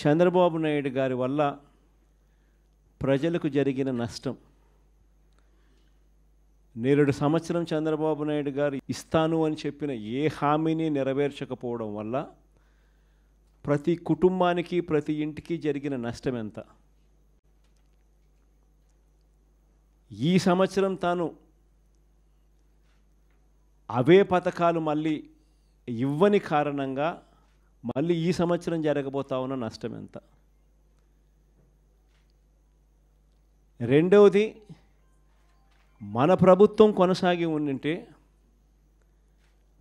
చంద్రబాబు నాయుడు గారి వల్ల ప్రజలకు జరిగిన నష్టం. నేరుడు సంవత్సరం చంద్రబాబు నాయుడు గారు ఇస్తాను అని చెప్పిన ఏ హామీని నెరవేర్చకపోవడం వల్ల ప్రతి కుటుంబానికి ప్రతి ఇంటికి జరిగిన నష్టం ఎంత? ఈ సంవత్సరం తాను అవే పథకాలు మళ్ళీ ఇవ్వని కారణంగా మళ్ళీ ఈ సంవత్సరం జరగబోతా ఉన్న నష్టం ఎంత? రెండవది, మన ప్రభుత్వం కొనసాగి ఉండింటే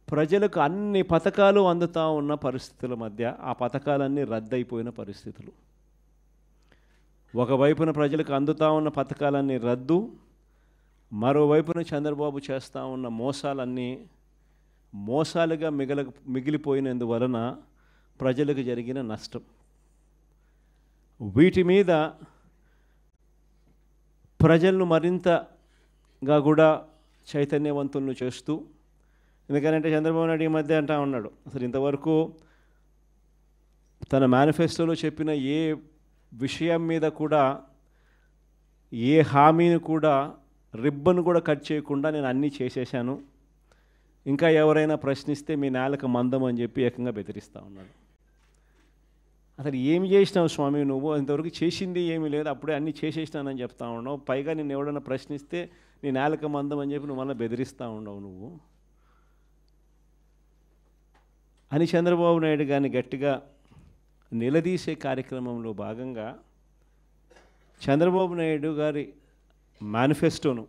ప్రజలకు అన్ని పథకాలు అందుతూ ఉన్న పరిస్థితుల మధ్య ఆ పథకాలన్నీ రద్దయిపోయిన పరిస్థితులు. ఒకవైపున ప్రజలకు అందుతూ ఉన్న పథకాలన్నీ రద్దు, మరోవైపున చంద్రబాబు చేస్తూ ఉన్న మోసాలన్నీ మోసాలుగా మిగిలిపోయినందువలన ప్రజలకు జరిగిన నష్టం. వీటి మీద ప్రజలను మరింతగా కూడా చైతన్యవంతులను చేస్తూ, ఎందుకంటే చంద్రబాబు నాయుడు ఈ మధ్య అంటా ఉన్నాడు, అసలు ఇంతవరకు తన మేనిఫెస్టోలో చెప్పిన ఏ విషయం మీద కూడా ఏ హామీని కూడా రిబ్బన్ కూడా కట్ చేయకుండా నేను అన్నీ చేసేసాను, ఇంకా ఎవరైనా ప్రశ్నిస్తే మీ నేలకు మందం అని చెప్పి ఏకంగా బెదిరిస్తూ ఉన్నాడు. అసలు ఏమి చేసినావు స్వామి నువ్వు? ఇంతవరకు చేసింది ఏమీ లేదు, అప్పుడే అన్నీ చేసేసినానని చెప్తా ఉన్నావు. పైగా నేను ఎవడన్నా ప్రశ్నిస్తే నీ నేలకు మందం అని చెప్పి నువ్వు మళ్ళీ బెదిరిస్తూ ఉండవు నువ్వు అని చంద్రబాబు నాయుడు గారిని గట్టిగా నిలదీసే కార్యక్రమంలో భాగంగా చంద్రబాబు నాయుడు గారి మేనిఫెస్టోను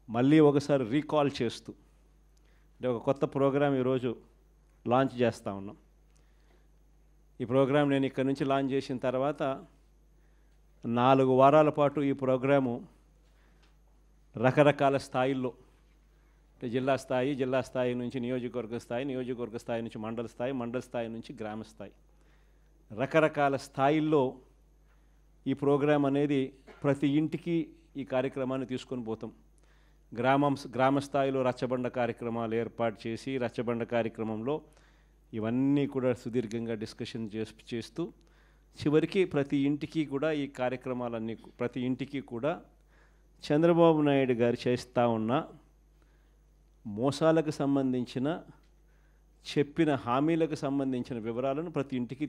మళ్ళీ ఒకసారి రీకాల్ చేస్తూ అంటే ఒక కొత్త ప్రోగ్రాం ఈరోజు లాంచ్ చేస్తూ ఉన్నాం. ఈ ప్రోగ్రాం నేను ఇక్కడ నుంచి లాంచ్ చేసిన తర్వాత 4 వారాల పాటు ఈ ప్రోగ్రాము రకరకాల స్థాయిల్లో, అంటే జిల్లా స్థాయి నుంచి నియోజకవర్గ స్థాయి నుంచి మండల స్థాయి నుంచి గ్రామ స్థాయి, రకరకాల స్థాయిల్లో ఈ ప్రోగ్రాం అనేది ప్రతి ఇంటికి ఈ కార్యక్రమాన్ని తీసుకొని పోతాం. గ్రామ స్థాయిలో రచ్చబండ కార్యక్రమాలు ఏర్పాటు చేసి రచ్చబండ కార్యక్రమంలో ఇవన్నీ కూడా సుదీర్ఘంగా డిస్కషన్ చేస్తూ చివరికి ప్రతి ఇంటికి కూడా ఈ కార్యక్రమాలన్నీ ప్రతి ఇంటికి కూడా చంద్రబాబు నాయుడు గారు చేస్తూ ఉన్న మోసాలకు సంబంధించిన చెప్పిన హామీలకు సంబంధించిన వివరాలను ప్రతి ఇంటికి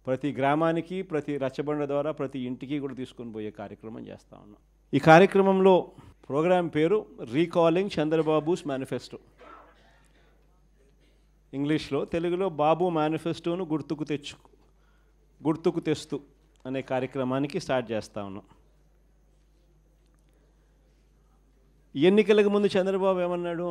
ప్రతి గ్రామానికి ప్రతి రచ్చబండ ద్వారా ప్రతి ఇంటికి కూడా తీసుకొని పోయే కార్యక్రమం చేస్తూ ఉన్నాం. ఈ కార్యక్రమంలో ప్రోగ్రాం పేరు రీకాలింగ్ చంద్రబాబుస్ మేనిఫెస్టో. ఇంగ్లీష్లో, తెలుగులో బాబు మేనిఫెస్టోను గుర్తుకు తెస్తూ అనే కార్యక్రమానికి స్టార్ట్ చేస్తూ ఉన్నాం. ఎన్నికలకు ముందు చంద్రబాబు ఏమన్నాడు?